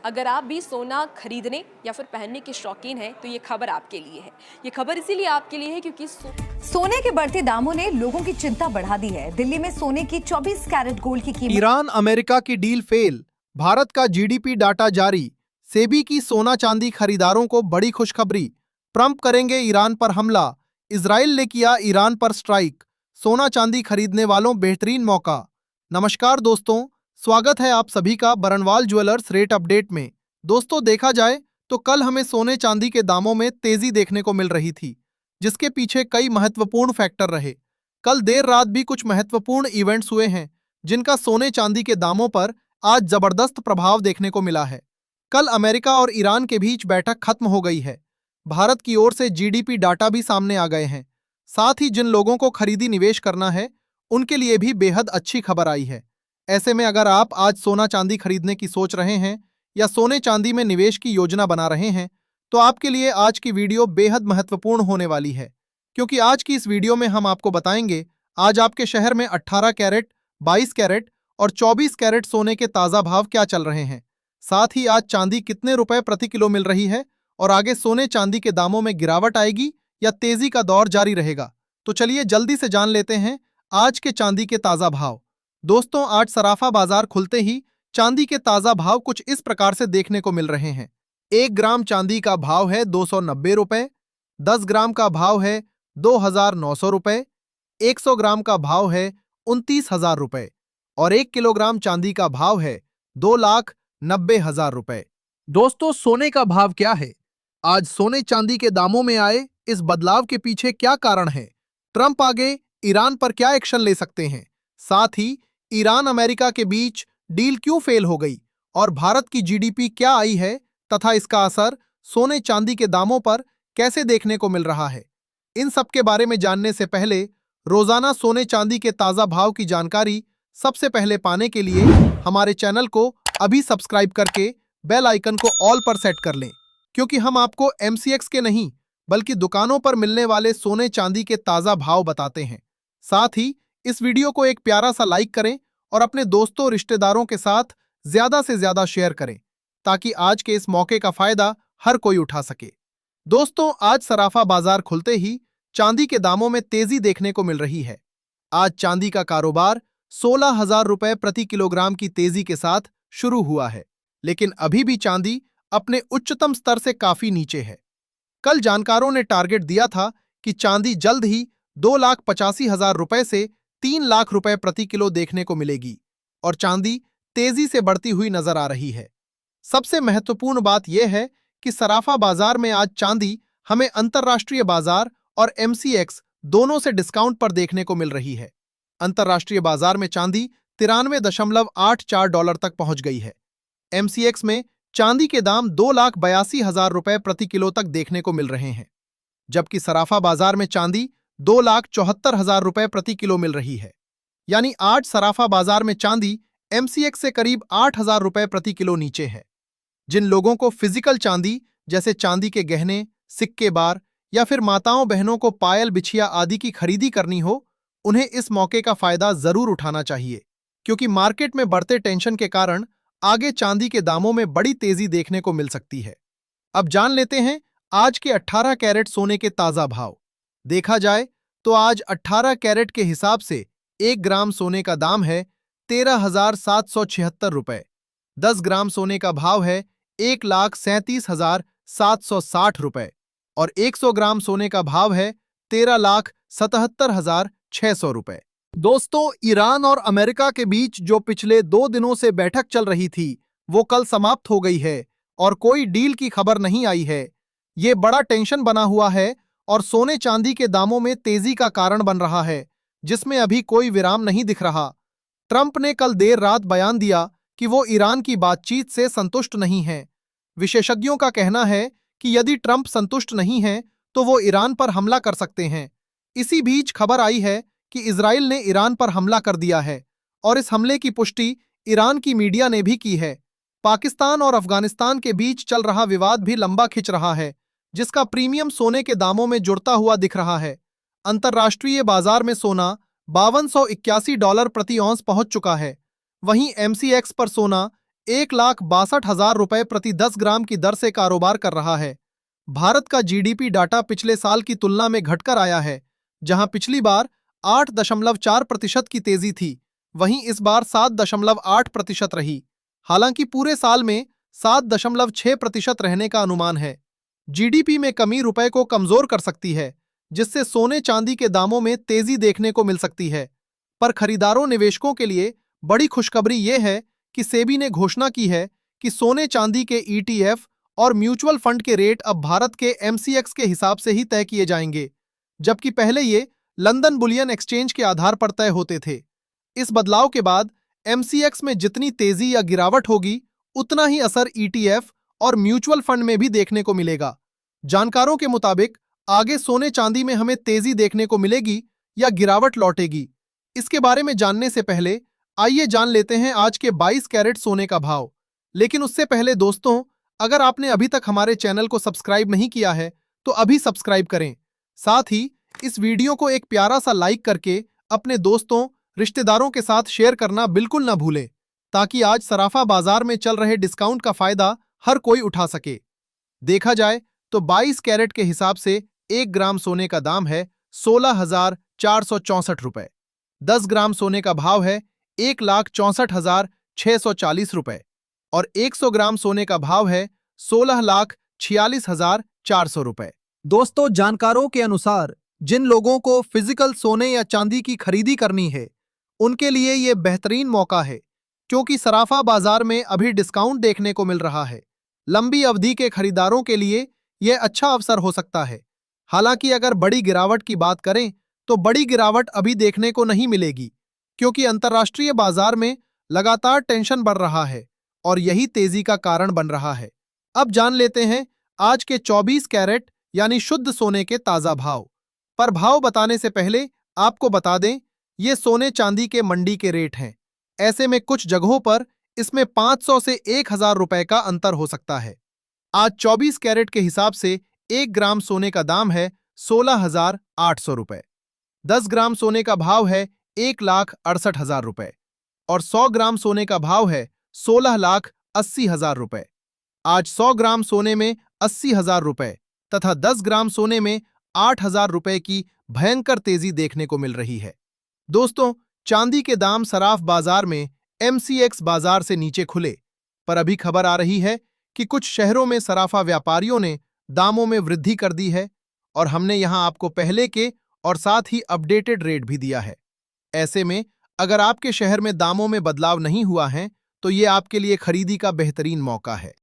अगर आप भी सोना खरीदने या फिर पहनने के शौकीन हैं तो ये खबर आपके लिए है। ये खबर इसीलिए आपके लिए है क्योंकि सोने के बढ़ते दामों ने लोगों की चिंता बढ़ा दी है। दिल्ली में सोने की 24 कैरेट गोल्ड की कीमत। ईरान अमेरिका की डील फेल, भारत का जीडीपी डाटा जारी, सेबी की सोना चांदी खरीदारों को बड़ी खुशखबरी। ट्रंप करेंगे ईरान पर हमला, इजराइल ने किया ईरान पर स्ट्राइक, सोना चांदी खरीदने वालों बेहतरीन मौका। नमस्कार दोस्तों, स्वागत है आप सभी का बरनवाल ज्वेलर्स रेट अपडेट में। दोस्तों, देखा जाए तो कल हमें सोने चांदी के दामों में तेजी देखने को मिल रही थी, जिसके पीछे कई महत्वपूर्ण फैक्टर रहे। कल देर रात भी कुछ महत्वपूर्ण इवेंट्स हुए हैं जिनका सोने चांदी के दामों पर आज जबरदस्त प्रभाव देखने को मिला है। कल अमेरिका और ईरान के बीच बैठक खत्म हो गई है। भारत की ओर से जीडीपी डाटा भी सामने आ गए हैं। साथ ही जिन लोगों को खरीदी निवेश करना है उनके लिए भी बेहद अच्छी खबर आई है। ऐसे में अगर आप आज सोना चांदी खरीदने की सोच रहे हैं या सोने चांदी में निवेश की योजना बना रहे हैं तो आपके लिए आज की वीडियो बेहद महत्वपूर्ण होने वाली है, क्योंकि आज की इस वीडियो में हम आपको बताएंगे आज आपके शहर में 18 कैरेट, 22 कैरेट और 24 कैरेट सोने के ताजा भाव क्या चल रहे हैं। साथ ही आज चांदी कितने रुपए प्रति किलो मिल रही है और आगे सोने चांदी के दामों में गिरावट आएगी या तेजी का दौर जारी रहेगा। तो चलिए जल्दी से जान लेते हैं आज के चांदी के ताजा भाव। दोस्तों, आज सराफा बाजार खुलते ही चांदी के ताजा भाव कुछ इस प्रकार से देखने को मिल रहे हैं। 1 ग्राम चांदी का भाव है 290 रुपए, 10 ग्राम का भाव है 2,900 रुपए, 100 ग्राम का भाव है 29,000 रुपए और 1 किलोग्राम चांदी का भाव है 2,90,000 रुपए। दोस्तों, सोने का भाव क्या है? आज सोने चांदी के दामों में आए इस बदलाव के पीछे क्या कारण है? ट्रंप आगे ईरान पर क्या एक्शन ले सकते हैं? साथ ही ईरान अमेरिका के बीच डील क्यों फेल हो गई और भारत की जीडीपी क्या आई है तथा इसका असर सोने चांदी के दामों पर कैसे देखने को मिल रहा है? इन सब के बारे में जानने से पहले रोजाना सोने चांदी के ताजा भाव की जानकारी सबसे पहले पाने के लिए हमारे चैनल को अभी सब्सक्राइब करके बेल आइकन को ऑल पर सेट कर लें, क्योंकि हम आपको एमसीएक्स के नहीं बल्कि दुकानों पर मिलने वाले सोने चांदी के ताजा भाव बताते हैं। साथ ही इस वीडियो को एक प्यारा सा लाइक करें और अपने दोस्तों रिश्तेदारों के साथ ज्यादा से ज्यादा शेयर करें, ताकि आज के इस मौके का फायदा हर कोई उठा सके। दोस्तों, आज सराफा बाजार खुलते ही चांदी के दामों में तेजी देखने को मिल रही है। आज चांदी का कारोबार 16,000 रुपए प्रति किलोग्राम की तेजी के साथ शुरू हुआ है, लेकिन अभी भी चांदी अपने उच्चतम स्तर से काफी नीचे है। कल जानकारों ने टारगेट दिया था कि चांदी जल्द ही 2,85,000 रुपए से 3 लाख रुपए प्रति किलो देखने को मिलेगी और चांदी तेजी से बढ़ती हुई नजर आ रही है। सबसे महत्वपूर्ण बात यह है कि सराफा बाजार में आज चांदी हमें अंतर्राष्ट्रीय बाजार और एमसीएक्स दोनों से डिस्काउंट पर देखने को मिल रही है। अंतर्राष्ट्रीय बाजार में चांदी 93.84 डॉलर तक पहुंच गई है। एमसीएक्स में चांदी के दाम 2,82,000 रुपए प्रति किलो तक देखने को मिल रहे हैं, जबकि सराफा बाजार में चांदी 2,74,000 रुपए प्रति किलो मिल रही है। यानी आज सराफा बाजार में चांदी एमसीएक्स से करीब 8,000 रुपए प्रति किलो नीचे है। जिन लोगों को फिजिकल चांदी जैसे चांदी के गहने, सिक्के बार या फिर माताओं बहनों को पायल बिछिया आदि की खरीदी करनी हो, उन्हें इस मौके का फायदा जरूर उठाना चाहिए, क्योंकि मार्केट में बढ़ते टेंशन के कारण आगे चांदी के दामों में बड़ी तेजी देखने को मिल सकती है। अब जान लेते हैं आज के 18 कैरेट सोने के ताजा भाव। देखा जाए तो आज 18 कैरेट के हिसाब से 1 ग्राम सोने का दाम है 13,776 रुपए, 10 ग्राम सोने का भाव है 1,37,760 रुपए और 100 ग्राम सोने का भाव है 13,77,600 रुपए। दोस्तों, ईरान और अमेरिका के बीच जो पिछले 2 दिनों से बैठक चल रही थी वो कल समाप्त हो गई है और कोई डील की खबर नहीं आई है। ये बड़ा टेंशन बना हुआ है और सोने चांदी के दामों में तेजी का कारण बन रहा है, जिसमें अभी कोई विराम नहीं दिख रहा। ट्रंप ने कल देर रात बयान दिया कि वो ईरान की बातचीत से संतुष्ट नहीं है। विशेषज्ञों का कहना है कि यदि ट्रंप संतुष्ट नहीं है तो वो ईरान पर हमला कर सकते हैं। इसी बीच खबर आई है कि इजराइल ने ईरान पर हमला कर दिया है और इस हमले की पुष्टि ईरान की मीडिया ने भी की है। पाकिस्तान और अफगानिस्तान के बीच चल रहा विवाद भी लंबा खिंच रहा है, जिसका प्रीमियम सोने के दामों में जुड़ता हुआ दिख रहा है। अंतर्राष्ट्रीय बाजार में सोना 5281 डॉलर प्रति औंस पहुंच चुका है। वहीं एमसीएक्स पर सोना 1,62,000 रुपए प्रति 10 ग्राम की दर से कारोबार कर रहा है। भारत का जीडीपी डाटा पिछले साल की तुलना में घटकर आया है, जहां पिछली बार 8.4% की तेजी थी, वहीं इस बार 7.8% रही। हालांकि पूरे साल में 7.6% रहने का अनुमान है। जीडीपी में कमी रुपए को कमजोर कर सकती है, जिससे सोने चांदी के दामों में तेजी देखने को मिल सकती है। पर खरीदारों निवेशकों के लिए बड़ी खुशखबरी यह है कि सेबी ने घोषणा की है कि सोने चांदी के ईटीएफ और म्यूचुअल फंड के रेट अब भारत के एमसीएक्स के हिसाब से ही तय किए जाएंगे, जबकि पहले ये लंदन बुलियन एक्सचेंज के आधार पर तय होते थे। इस बदलाव के बाद एमसीएक्स में जितनी तेजी या गिरावट होगी, उतना ही असर ईटीएफ और म्यूचुअल फंड में भी देखने को मिलेगा। जानकारों के मुताबिक आगे सोने चांदी में हमें तेजी देखने को मिलेगी या गिरावट लौटेगी, इसके बारे में जानने से पहले आइए जान लेते हैं आज के 22 कैरेट सोने का भाव। लेकिन उससे पहले दोस्तों, अगर आपने अभी तक हमारे चैनल को सब्सक्राइब नहीं किया है तो अभी सब्सक्राइब करें। साथ ही इस वीडियो को एक प्यारा सा लाइक करके अपने दोस्तों, रिश्तेदारों के साथ शेयर करना बिल्कुल ना भूलें, ताकि आज सराफा बाजार में चल रहे डिस्काउंट का फायदा हर कोई उठा सके। देखा जाए तो 22 कैरेट के हिसाब से 1 ग्राम सोने का दाम है 16,464 रुपए। 10 ग्राम सोने का भाव है 1,64,640 रुपए और 100 ग्राम सोने का भाव है 16,46,400 रुपए। दोस्तों, जानकारों के अनुसार जिन लोगों को फिजिकल सोने या चांदी की खरीदी करनी है, उनके लिए ये बेहतरीन मौका है, क्योंकि सराफा बाजार में अभी डिस्काउंट देखने को मिल रहा है। लंबी अवधि के खरीदारों के लिए यह अच्छा अवसर हो सकता है। हालांकि अगर बड़ी गिरावट की बात करें तो बड़ी गिरावट अभी देखने को नहीं मिलेगी, क्योंकि अंतर्राष्ट्रीय बाजार में लगातार टेंशन बढ़ रहा है और यही तेजी का कारण बन रहा है। अब जान लेते हैं आज के 24 कैरेट यानी शुद्ध सोने के ताजा भाव। पर भाव बताने से पहले आपको बता दें, ये सोने चांदी के मंडी के रेट हैं। ऐसे में कुछ जगहों पर इसमें 500 से 1,000 रुपए का अंतर हो सकता है। आज 24 कैरेट के हिसाब से 1 ग्राम सोने का दाम है 16,800 रुपए। 10 ग्राम सोने का भाव है 1,68,000 रुपए और 100 ग्राम सोने का भाव है 16,80,000 रुपए। आज 100 ग्राम सोने में 80,000 रुपए तथा 10 ग्राम सोने में 8,000 रुपए की भयंकर तेजी देखने को मिल रही है। दोस्तों, चांदी के दाम सराफ बाजार में एमसीएक्स बाजार से नीचे खुले, पर अभी खबर आ रही है कि कुछ शहरों में सराफा व्यापारियों ने दामों में वृद्धि कर दी है और हमने यहां आपको पहले के और साथ ही अपडेटेड रेट भी दिया है। ऐसे में अगर आपके शहर में दामों में बदलाव नहीं हुआ है तो ये आपके लिए खरीदी का बेहतरीन मौका है।